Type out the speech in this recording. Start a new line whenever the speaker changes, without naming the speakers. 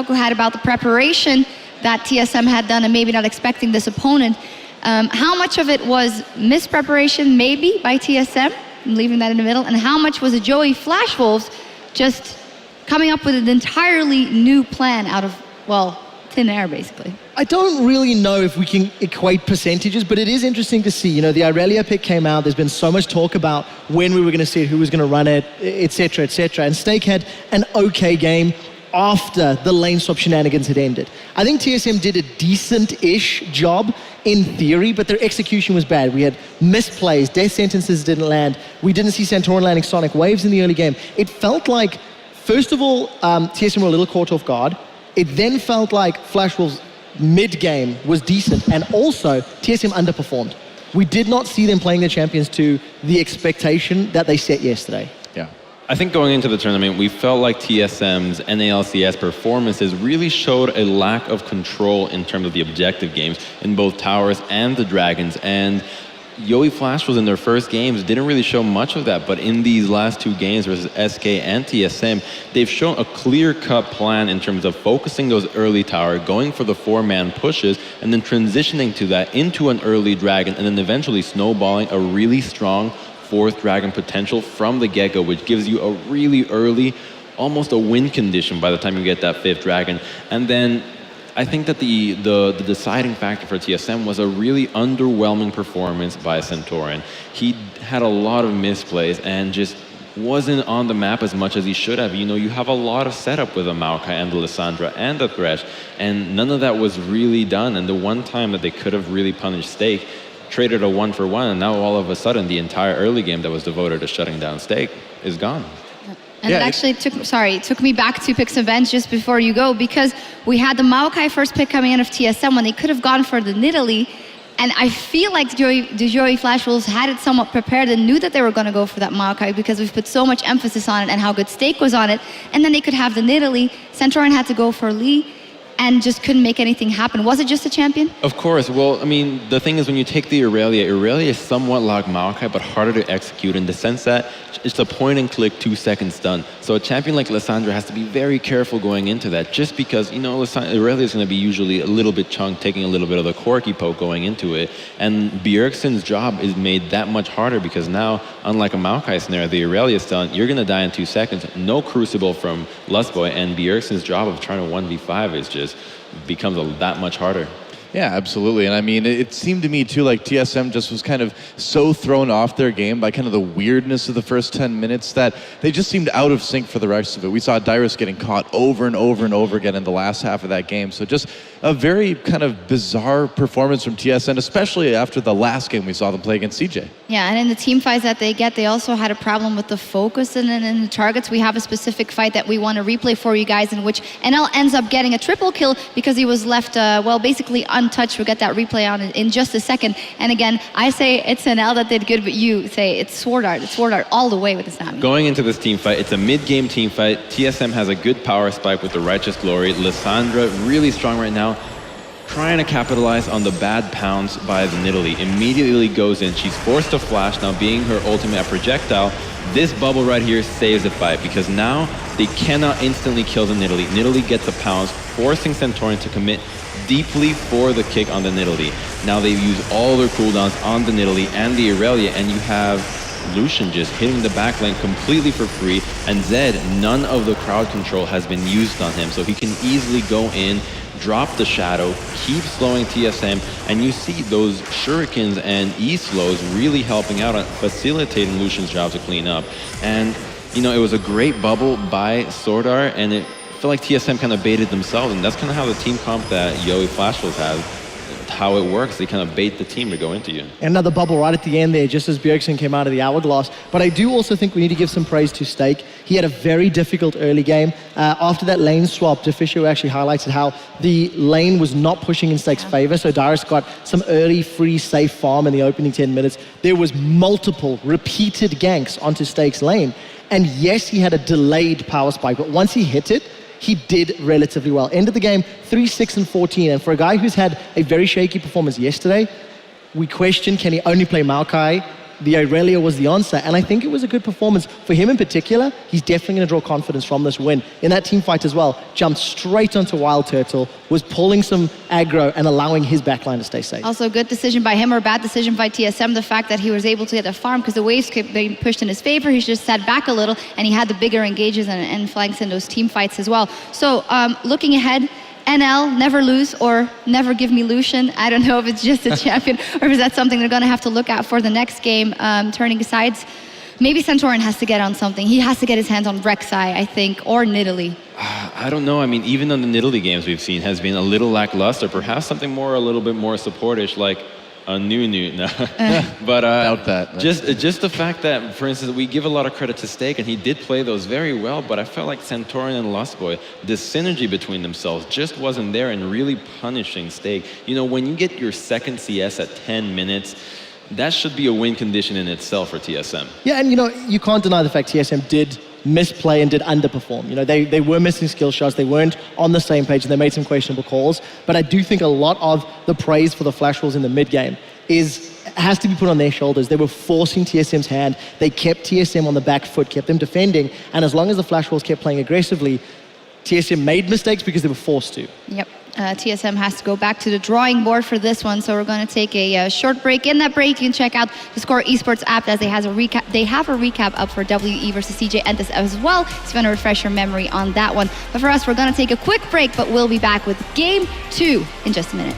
Who had about the preparation that TSM had done and maybe not expecting this opponent. How much of it was mispreparation, maybe, by TSM? I'm leaving that in the middle. And how much was it Joey Flash Wolves just coming up with an entirely new plan out of, well, thin air, basically?
I don't really know if we can equate percentages, but it is interesting to see. You know, the Irelia pick came out. There's been so much talk about when we were going to see it, who was going to run it, etc., etc. And Stake had an okay game after the lane swap shenanigans had ended. I think TSM did a decent-ish job in theory, but their execution was bad. We had misplays, death sentences didn't land. We didn't see Santorin landing sonic waves in the early game. It felt like, first of all, TSM were a little caught off guard. It then felt like Flash Wolves mid-game was decent, and also TSM underperformed. We did not see them playing the champions to the expectation that they set yesterday.
Yeah. I think going into the tournament, we felt like TSM's NALCS performances really showed a lack of control in terms of the objective games in both Towers and the Dragons. And Yoey Flash was in their first games, didn't really show much of that, but in these last two games versus SK and TSM, they've shown a clear-cut plan in terms of focusing those early tower, going for the four-man pushes, and then transitioning to that into an early Dragon, and then eventually snowballing a really strong fourth Dragon potential from the get-go, which gives you a really early, almost a win condition by the time you get that fifth Dragon. And then I think that the deciding factor for TSM was a really underwhelming performance by Santorin. He had a lot of misplays and just wasn't on the map as much as he should have. You know, you have a lot of setup with the Maokai and the Lissandra and the Thresh, and none of that was really done. And the one time that they could have really punished Stake, traded a 1-for-1, and now all of a sudden the entire early game that was devoted to shutting down Stake is gone.
And it actually took me back to Picks and Vents just before you go, because we had the Maokai first pick coming in of TSM when they could have gone for the Nidalee, and I feel like the Joey Flash Wolves had it somewhat prepared and knew that they were going to go for that Maokai because we've put so much emphasis on it and how good Stake was on it, and then they could have the Nidalee. Santorin had to go for Lee and just couldn't make anything happen. Was it just a champion?
Of course. Well, I mean, the thing is, when you take the Irelia is somewhat like Maokai, but harder to execute in the sense that it's a point-and-click 2-second stun. So a champion like Lissandra has to be very careful going into that, just because, you know, Irelia is going to be usually a little bit chunked, taking a little bit of the Corky poke going into it. And Bjergsen's job is made that much harder because now, unlike a Maokai snare, the Irelia stun, you're going to die in 2 seconds. No Crucible from Lustboy, and Bjergsen's job of trying to 1v5 is just becomes that much harder.
Yeah, absolutely. And I mean, it seemed to me too like TSM just was kind of so thrown off their game by kind of the weirdness of the first 10 minutes that they just seemed out of sync for the rest of it. We saw Dyrus getting caught over and over and over again in the last half of that game. So just a very kind of bizarre performance from TSM, especially after the last game we saw them play against CJ.
Yeah, and in the team fights that they get, they also had a problem with the focus and in the targets. We have a specific fight that we want to replay for you guys in which NL ends up getting a triple kill because he was left, well, basically untouched. We'll get that replay on in just a second. And again, I say it's NL that did good, but you say it's Sword Art. It's Sword Art all the way with this Nami.
Going into this team fight, it's a mid-game team fight. TSM has a good power spike with the Righteous Glory. Lissandra, really strong right now, trying to capitalize on the bad pounce by the Nidalee. Immediately goes in. She's forced to flash, now being her ultimate projectile. This bubble right here saves the fight because now they cannot instantly kill the Nidalee. Nidalee gets a pounce, forcing Santorin to commit deeply for the kick on the Nidalee. Now they've used all their cooldowns on the Nidalee and the Irelia, and you have Lucian just hitting the back lane completely for free, and Zed, none of the crowd control has been used on him, so he can easily go in, drop the shadow, keep slowing TSM, and you see those shurikens and E-slows really helping out on facilitating Lucian's job to clean up. And, you know, it was a great bubble by Sword Art, and it felt like TSM kind of baited themselves, and that's kind of how the team comp that Yoey Flash Wolves has, how it works. They kind of bait the team to go into you.
Another bubble right at the end there, just as Bjergsen came out of the hourglass. But I do also think we need to give some praise to Stake. He had a very difficult early game. After that lane swap, Deficio actually highlighted how the lane was not pushing in Stake's favor, so Dyrus got some early free safe farm in the opening 10 minutes. There was multiple repeated ganks onto Stake's lane. And yes, he had a delayed power spike, but once he hit it, he did relatively well. End of the game, 3-6 and 14. And for a guy who's had a very shaky performance yesterday, we question, can he only play Maokai the Irelia was the answer. And I think it was a good performance. For him in particular, he's definitely going to draw confidence from this win. In that team fight as well, jumped straight onto Wild Turtle, was pulling some aggro and allowing his backline to stay safe.
Also, good decision by him or bad decision by TSM, the fact that he was able to get a farm because the waves kept being pushed in his favor. He just sat back a little and he had the bigger engages and flanks in those team fights as well. So looking ahead, NL, never lose or never give me Lucian. I don't know if it's just a champion or if that's something they're going to have to look at for the next game, turning sides. Maybe Santorin has to get on something. He has to get his hands on Rek'Sai, I think, or Nidalee.
I don't know. I mean, even on the Nidalee games we've seen has been a little lackluster. Perhaps something more, a little bit more supportish, like a new. No. But
Doubt that.
just the fact that, for instance, we give a lot of credit to Stake, and he did play those very well. But I felt like Santorin and Lustboy, the synergy between themselves just wasn't there, and really punishing Stake. You know, when you get your second CS at 10 minutes. That should be a win condition in itself for TSM.
Yeah, and you know, you can't deny the fact TSM did misplay and did underperform. You know, they were missing skill shots, they weren't on the same page, and they made some questionable calls. But I do think a lot of the praise for the flash rolls in the mid game has to be put on their shoulders. They were forcing TSM's hand. They kept TSM on the back foot, kept them defending, and as long as the flash rolls kept playing aggressively, TSM made mistakes because they were forced to.
Yep. TSM has to go back to the drawing board for this one, so we're going to take a short break. In that break, you can check out the Score Esports app as they have a recap up for WE versus CJ Entus as well, so if you want to refresh your memory on that one. But for us, we're going to take a quick break, but we'll be back with Game 2 in just a minute.